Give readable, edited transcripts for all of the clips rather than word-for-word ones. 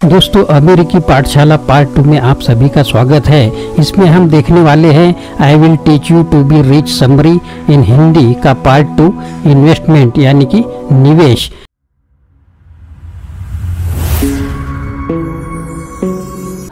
दोस्तों, अमेरिकी पाठशाला पार्ट 2 में आप सभी का स्वागत है। इसमें हम देखने वाले हैं I will teach you to be rich summary in Hindi का पार्ट 2 इन्वेस्टमेंट यानी कि निवेश।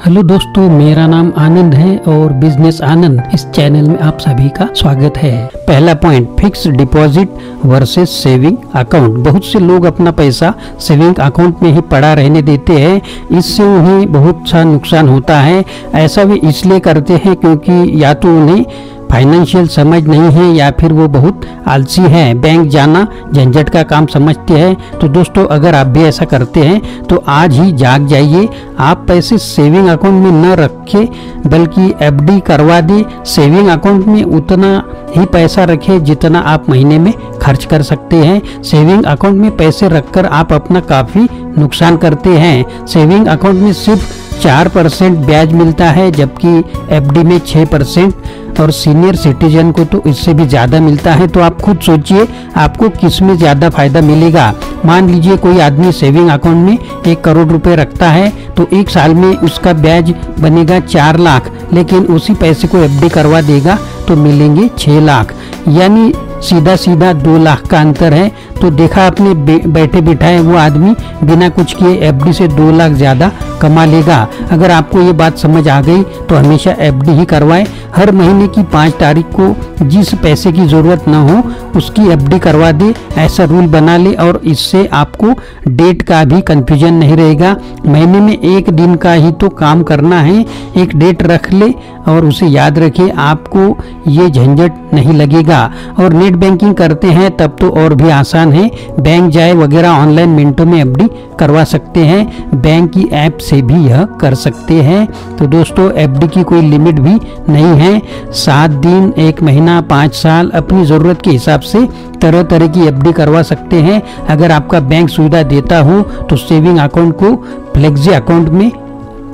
हेलो दोस्तों, मेरा नाम आनंद है और बिजनेस आनंद इस चैनल में आप सभी का स्वागत है। पहला point, fix deposit versus saving account. बहुत से लोग अपना पैसा सेविंग अकाउंट में ही पड़ा रहने देते हैं, इससे उन्हें बहुत सा नुकसान होता है। ऐसा वे इसलिए करते हैं क्योंकि या तो उन्हें फाइनेंशियल समझ नहीं है या फिर वो बहुत आलसी हैं, बैंक जाना झंझट का काम समझते हैं। तो दोस्तों, अगर आप भी ऐसा करते हैं तो आज ही जाग जाइए। आप पैसे सेविंग अकाउंट में न रखें बल्कि एफडी करवा दे। सेविंग अकाउंट में उतना ही पैसा रखें जितना आप महीने में खर्च कर सकते हैं। सेविंग अकाउंट में पैसे रखकर आप अपना काफ़ी नुकसान करते हैं। सेविंग अकाउंट में सिर्फ 4% ब्याज मिलता है जबकि एफडी में 6% और सीनियर सिटीजन को तो इससे भी ज़्यादा मिलता है। तो आप खुद सोचिए आपको किस में ज़्यादा फायदा मिलेगा। मान लीजिए कोई आदमी सेविंग अकाउंट में 1 करोड़ रुपए रखता है तो 1 साल में उसका ब्याज बनेगा 4 लाख, लेकिन उसी पैसे को एफडी करवा देगा तो मिलेंगे 6 लाख, यानी सीधा सीधा 2 लाख का अंतर है। तो देखा आपने, बैठे बिठाए वो आदमी बिना कुछ किए एफडी से 2 लाख ज़्यादा कमा लेगा। अगर आपको ये बात समझ आ गई तो हमेशा एफडी ही करवाएं। हर महीने की 5 तारीख को जिस पैसे की ज़रूरत ना हो उसकी एफडी करवा दे, ऐसा रूल बना ले और इससे आपको डेट का भी कंफ्यूजन नहीं रहेगा। महीने में 1 दिन का ही तो काम करना है, एक डेट रख ले और उसे याद रखे, आपको ये झंझट नहीं लगेगा। और नेट बैंकिंग करते हैं तब तो और भी आसान है, बैंक जाए वगैरह ऑनलाइन मिनटों में एफडी करवा सकते हैं। बैंक की ऐप से भी यह कर सकते हैं। तो दोस्तों, एफडी की कोई लिमिट भी नहीं है। 7 दिन, 1 महीना, 5 साल, अपनी ज़रूरत के हिसाब से तरह तरह की एफडी करवा सकते हैं। अगर आपका बैंक सुविधा देता हो तो सेविंग अकाउंट को फ्लेक्सी अकाउंट में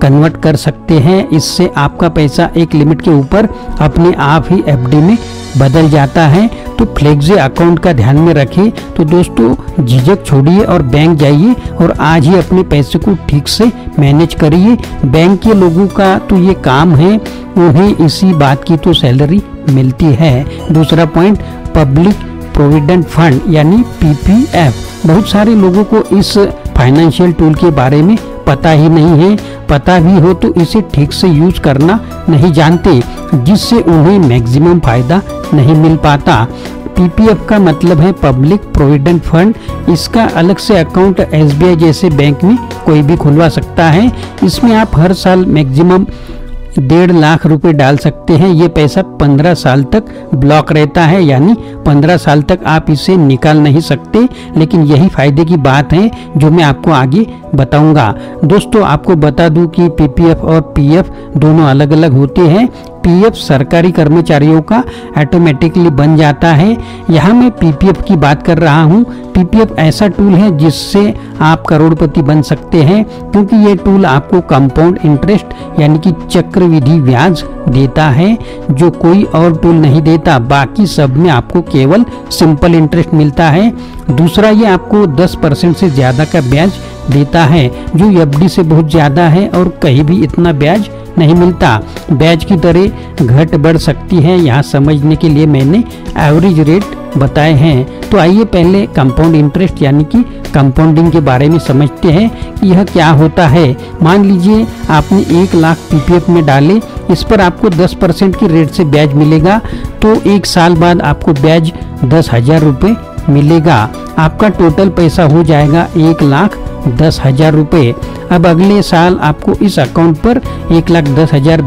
कन्वर्ट कर सकते हैं। इससे आपका पैसा एक लिमिट के ऊपर अपने आप ही एफडी में बदल जाता है। तो फ्लेक्सी अकाउंट का ध्यान में रखें। तो दोस्तों, झिझक छोड़िए और बैंक जाइए और आज ही अपने पैसे को ठीक से मैनेज करिए। बैंक के लोगों का तो ये काम है, उन्हें इसी बात की तो सैलरी मिलती है। दूसरा पॉइंट, पब्लिक प्रोविडेंट फंड यानी पीपीएफ। बहुत सारे लोगों को इस फाइनेंशियल टूल के बारे में पता ही नहीं है। पता भी हो तो इसे ठीक से यूज करना नहीं जानते, जिससे उन्हें मैक्सिमम फायदा नहीं मिल पाता। पीपीएफ का मतलब है पब्लिक प्रोविडेंट फंड। इसका अलग से अकाउंट एसबीआई जैसे बैंक में कोई भी खुलवा सकता है। इसमें आप हर साल मैक्सिमम 1.5 लाख रुपए डाल सकते हैं। ये पैसा 15 साल तक ब्लॉक रहता है, यानी 15 साल तक आप इसे निकाल नहीं सकते। लेकिन यही फायदे की बात है जो मैं आपको आगे बताऊंगा। दोस्तों, आपको बता दूं कि पीपीएफ और पीएफ दोनों अलग अलग होते हैं। पीएफ सरकारी कर्मचारियों का ऑटोमेटिकली बन जाता है। यहाँ मैं पीपीएफ की बात कर रहा हूँ। पीपीएफ ऐसा टूल है जिससे आप करोड़पति बन सकते हैं, क्योंकि ये टूल आपको कंपाउंड इंटरेस्ट यानी कि चक्रवृद्धि ब्याज देता है, जो कोई और टूल नहीं देता। बाकी सब में आपको केवल सिंपल इंटरेस्ट मिलता है। दूसरा, ये आपको 10% से ज़्यादा का ब्याज देता है, जो एफडी से बहुत ज़्यादा है और कहीं भी इतना ब्याज नहीं मिलता। ब्याज की दरें घट बढ़ सकती हैं, यहाँ समझने के लिए मैंने एवरेज रेट बताए हैं। तो आइए पहले कंपाउंड इंटरेस्ट यानी कि कंपाउंडिंग के बारे में समझते हैं कि यह क्या होता है। मान लीजिए आपने 1 लाख पीपीएफ में डाले, इस पर आपको 10% की रेट से ब्याज मिलेगा। तो 1 साल बाद आपको ब्याज 10,000 रुपये मिलेगा। आपका टोटल पैसा हो जाएगा 1,10,000 रुपये। अब अगले साल आपको इस अकाउंट पर 1,10,000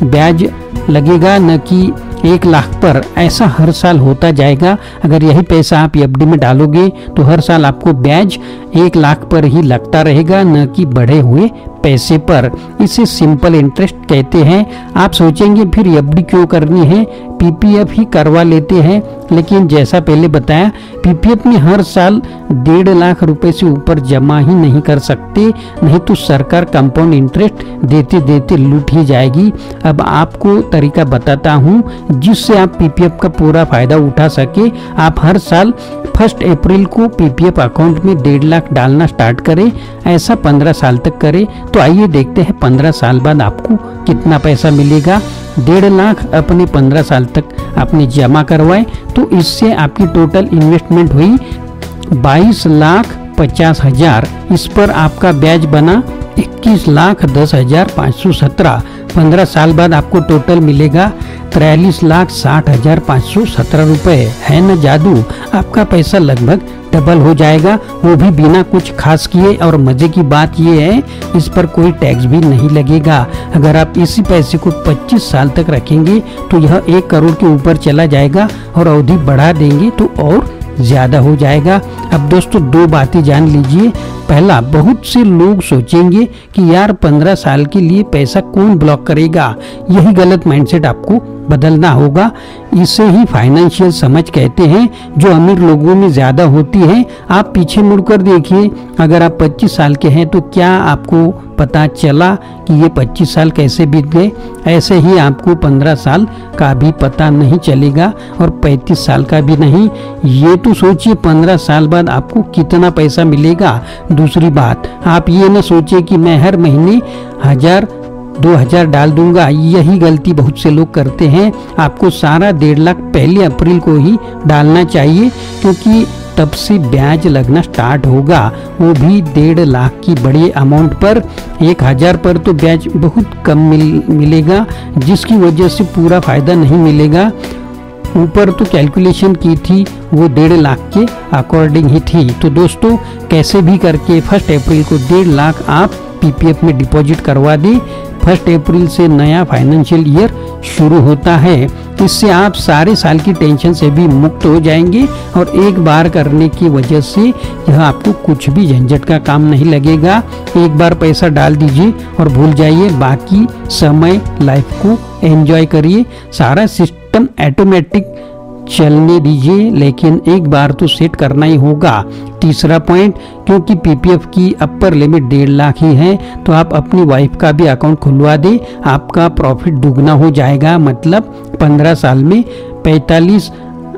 ब्याज लगेगा, न कि 1 लाख पर। ऐसा हर साल होता जाएगा। अगर यही पैसा आप एफडी में डालोगे तो हर साल आपको ब्याज 1 लाख पर ही लगता रहेगा, न कि बढ़े हुए पैसे पर। इसे सिंपल इंटरेस्ट कहते हैं। आप सोचेंगे फिर एफडी क्यों करनी है, पीपीएफ ही करवा लेते हैं। लेकिन जैसा पहले बताया, पीपीएफ में हर साल 1.5 लाख रुपए से ऊपर जमा ही नहीं कर सकते, नहीं तो सरकार कंपाउंड इंटरेस्ट देते देते लूट ही जाएगी। अब आपको तरीका बताता हूँ जिससे आप पीपीएफ का पूरा फायदा उठा सके। आप हर साल 1 अप्रैल को पीपीएफ अकाउंट में 1.5 लाख डालना स्टार्ट करें। ऐसा 15 साल तक करें। तो आइए देखते हैं 15 साल बाद आपको कितना पैसा मिलेगा। 1.5 लाख अपने 15 साल तक आपने जमा करवाए तो इससे आपकी टोटल इन्वेस्टमेंट हुई 22,50,000। इस पर आपका ब्याज बना 21,10,517। 15 साल बाद आपको टोटल मिलेगा 43,60,517 रुपए। है ना जादू? आपका पैसा लगभग डबल हो जाएगा, वो भी बिना कुछ खास किए। और मजे की बात ये है, इस पर कोई टैक्स भी नहीं लगेगा। अगर आप इसी पैसे को 25 साल तक रखेंगे तो यह 1 करोड़ के ऊपर चला जाएगा, और अवधि बढ़ा देंगे तो और ज्यादा हो जाएगा। अब दोस्तों 2 बातें जान लीजिए। पहला, बहुत से लोग सोचेंगे कि यार 15 साल के लिए पैसा कौन ब्लॉक करेगा। यही गलत माइंडसेट आपको बदलना होगा। इसे ही फाइनेंशियल समझ कहते हैं, जो अमीर लोगों में ज्यादा होती है। आप पीछे मुड़कर देखिए, अगर आप 25 साल के हैं तो क्या आपको पता चला कि ये 25 साल कैसे बीत गए? ऐसे ही आपको 15 साल का भी पता नहीं चलेगा और 35 साल का भी नहीं। ये तो सोचिए 15 साल बाद आपको कितना पैसा मिलेगा। दूसरी बात, आप ये न सोचिए कि मैं हर महीने 1,000-2,000 डाल दूंगा। यही गलती बहुत से लोग करते हैं। आपको सारा 1.5 लाख 1 अप्रैल को ही डालना चाहिए, क्योंकि तब से ब्याज लगना स्टार्ट होगा, वो भी 1.5 लाख की बड़ी अमाउंट पर। 1,000 पर तो ब्याज बहुत कम मिलेगा, जिसकी वजह से पूरा फायदा नहीं मिलेगा। ऊपर तो कैलकुलेशन की थी वो 1.5 लाख के अकॉर्डिंग ही थी। तो दोस्तों कैसे भी करके 1 अप्रैल को 1.5 लाख आप पीपीएफ में डिपॉजिट करवा दें। 1 अप्रैल से नया फाइनेंशियल ईयर शुरू होता है। इससे आप सारे साल की टेंशन से भी मुक्त हो जाएंगे, और एक बार करने की वजह से यह आपको कुछ भी झंझट का काम नहीं लगेगा। एक बार पैसा डाल दीजिए और भूल जाइए, बाकी समय लाइफ को एंजॉय करिए। सारा सिस्टम ऑटोमेटिक चलने दीजिए, लेकिन एक बार तो सेट करना ही होगा। तीसरा पॉइंट, क्योंकि पीपीएफ की अपर लिमिट 1.5 लाख ही है, तो आप अपनी वाइफ का भी अकाउंट खुलवा दें। आपका प्रॉफिट दुगना हो जाएगा। मतलब 15 साल में 45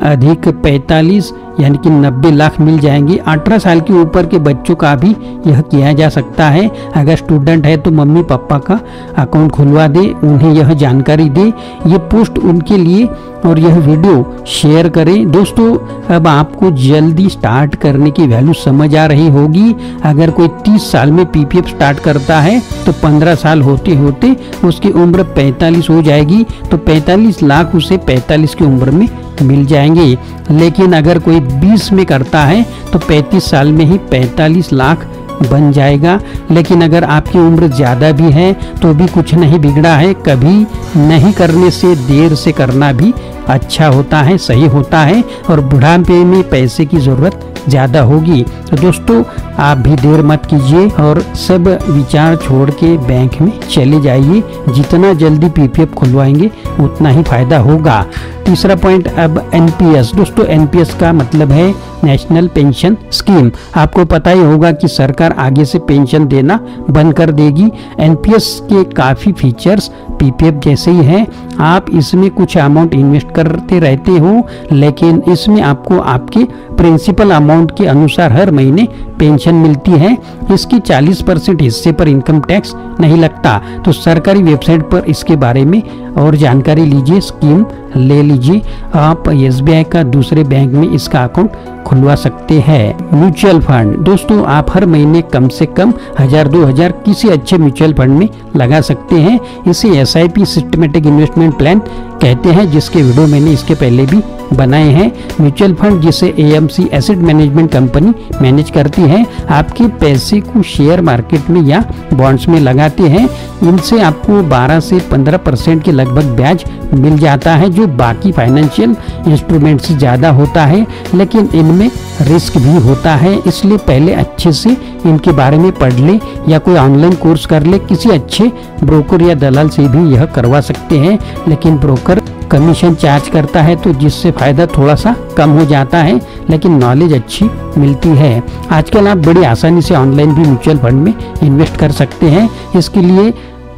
अधिक 45 यानी कि 90 लाख मिल जाएंगे। 18 साल के ऊपर के बच्चों का भी यह किया जा सकता है। अगर स्टूडेंट है तो मम्मी पापा का अकाउंट खुलवा दे, उन्हें यह जानकारी दे। ये पोस्ट उनके लिए और यह वीडियो शेयर करें। दोस्तों अब आपको जल्दी स्टार्ट करने की वैल्यू समझ आ रही होगी। अगर कोई 30 साल में पीपीएफ स्टार्ट करता है तो 15 साल होते होते उसकी उम्र 45 हो जाएगी, तो 45 लाख उसे 45 की उम्र में मिल जाएंगे। लेकिन अगर कोई 20 में करता है तो 35 साल में ही 45 लाख बन जाएगा। लेकिन अगर आपकी उम्र ज़्यादा भी है तो भी कुछ नहीं बिगड़ा है। कभी नहीं करने से देर से करना भी अच्छा होता है, सही होता है, और बुढ़ापे में पैसे की ज़रूरत ज़्यादा होगी। तो दोस्तों आप भी देर मत कीजिए और सब विचार छोड़ के बैंक में चले जाइए। जितना जल्दी पीपीएफ खुलवाएंगे उतना ही फायदा होगा। तीसरा पॉइंट, अब एनपीएस। दोस्तों एनपीएस का मतलब है नेशनल पेंशन स्कीम। आपको पता ही होगा कि सरकार आगे से पेंशन देना बंद कर देगी। एनपीएस के काफ़ी फीचर्स पीपीएफ जैसे ही हैं। आप इसमें कुछ अमाउंट इन्वेस्ट करते रहते हो, लेकिन इसमें आपको आपके प्रिंसिपल अमाउंट के अनुसार हर महीने पेंशन मिलती है। इसकी 40% हिस्से पर इनकम टैक्स नहीं लगता। तो सरकारी वेबसाइट पर इसके बारे में और जानकारी लीजिए, स्कीम ले लीजिए। आप एसबीआई का दूसरे बैंक में इसका अकाउंट खुलवा सकते हैं। म्यूचुअल फंड, दोस्तों आप हर महीने कम से कम 1,000-2,000 किसी अच्छे म्यूचुअल फंड में लगा सकते हैं। इसे एसआईपी सिस्टमेटिक इन्वेस्टमेंट प्लान कहते हैं, जिसके वीडियो मैंने इसके पहले भी बनाए हैं। म्यूचुअल फंड जिसे AMC asset management company manage करती है, आपके पैसे को शेयर मार्केट में या बॉन्ड्स में लगाते हैं। इनसे आपको 12 से 15% के लगभग ब्याज मिल जाता है, जो बाकी फाइनेंशियल इंस्ट्रूमेंट से ज़्यादा होता है, लेकिन इनमें रिस्क भी होता है। इसलिए पहले अच्छे से इनके बारे में पढ़ ले या कोई ऑनलाइन कोर्स कर ले। किसी अच्छे ब्रोकर या दलाल से भी यह करवा सकते हैं, लेकिन ब्रोकर कमीशन चार्ज करता है, तो जिससे फायदा थोड़ा सा कम हो जाता है, लेकिन नॉलेज अच्छी मिलती है। आजकल आप बड़ी आसानी से ऑनलाइन भी म्यूचुअल फंड में इन्वेस्ट कर सकते हैं। इसके लिए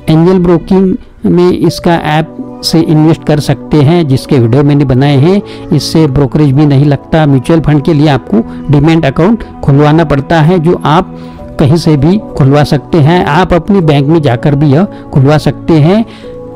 एंजल ब्रोकिंग में इसका ऐप से इन्वेस्ट कर सकते हैं, जिसके वीडियो मैंने बनाए हैं। इससे ब्रोकरेज भी नहीं लगता। म्यूचुअल फंड के लिए आपको डीमैट अकाउंट खुलवाना पड़ता है, जो आप कहीं से भी खुलवा सकते हैं। आप अपने बैंक में जाकर भी यह खुलवा सकते हैं।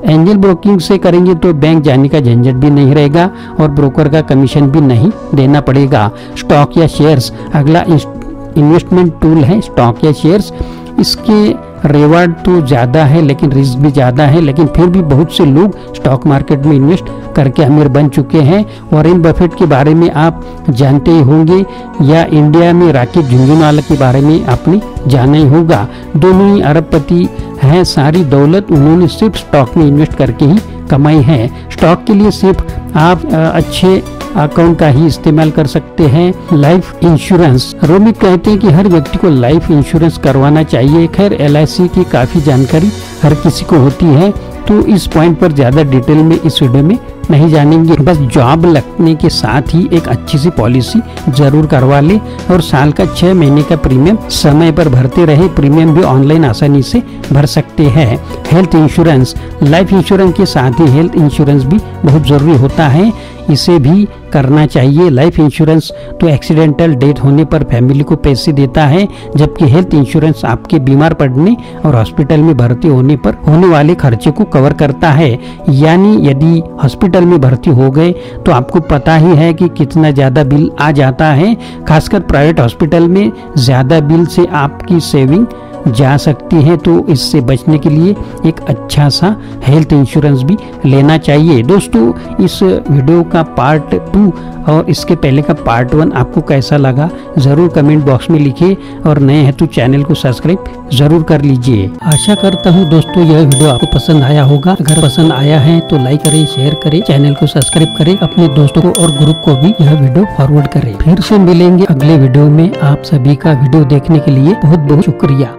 एंजल ब्रोकिंग से करेंगे तो बैंक जाने का झंझट भी नहीं रहेगा और ब्रोकर का कमीशन भी नहीं देना पड़ेगा। स्टॉक या शेयर्स अगला इन्वेस्टमेंट टूल है। स्टॉक या शेयर्स, इसके रिवार्ड तो ज़्यादा है लेकिन रिस्क भी ज़्यादा है, लेकिन फिर भी बहुत से लोग स्टॉक मार्केट में इन्वेस्ट करके अमीर बन चुके हैं। वॉरेन बफेट के बारे में आप जानते ही होंगे, या इंडिया में राकेश झुनझुनवाला के बारे में आपने जाना ही होगा। दोनों ही अरबपति हैं। सारी दौलत उन्होंने सिर्फ स्टॉक में इन्वेस्ट करके ही कमाई है। स्टॉक के लिए सिर्फ आप अच्छे अकाउंट का ही इस्तेमाल कर सकते हैं। लाइफ इंश्योरेंस, रोमित कहते हैं कि हर व्यक्ति को लाइफ इंश्योरेंस करवाना चाहिए। खैर LIC की काफ़ी जानकारी हर किसी को होती है, तो इस पॉइंट पर ज़्यादा डिटेल में इस वीडियो में नहीं जानेंगे। बस जॉब लगने के साथ ही एक अच्छी सी पॉलिसी जरूर करवा ले और साल का 6 महीने का प्रीमियम समय पर भरते रहे। प्रीमियम भी ऑनलाइन आसानी से भर सकते हैं। हेल्थ इंश्योरेंस, लाइफ इंश्योरेंस के साथ ही हेल्थ इंश्योरेंस भी बहुत ज़रूरी होता है, इसे भी करना चाहिए। लाइफ इंश्योरेंस तो एक्सीडेंटल डेथ होने पर फैमिली को पैसे देता है, जबकि हेल्थ इंश्योरेंस आपके बीमार पड़ने और हॉस्पिटल में भर्ती होने पर होने वाले खर्चे को कवर करता है। यानी यदि हॉस्पिटल में भर्ती हो गए तो आपको पता ही है कि कितना ज़्यादा बिल आ जाता है। खासकर प्राइवेट हॉस्पिटल में ज़्यादा बिल से आपकी सेविंग जा सकती है, तो इससे बचने के लिए एक अच्छा सा हेल्थ इंश्योरेंस भी लेना चाहिए। दोस्तों, इस वीडियो का पार्ट 2 और इसके पहले का पार्ट 1 आपको कैसा लगा ज़रूर कमेंट बॉक्स में लिखिए, और नए हैं तो चैनल को सब्सक्राइब ज़रूर कर लीजिए। आशा करता हूँ दोस्तों यह वीडियो आपको पसंद आया होगा। अगर पसंद आया है तो लाइक करें, शेयर करें, चैनल को सब्सक्राइब करें, अपने दोस्तों को और ग्रुप को भी यह वीडियो फॉरवर्ड करें। फिर से मिलेंगे अगले वीडियो में। आप सभी का वीडियो देखने के लिए बहुत बहुत शुक्रिया।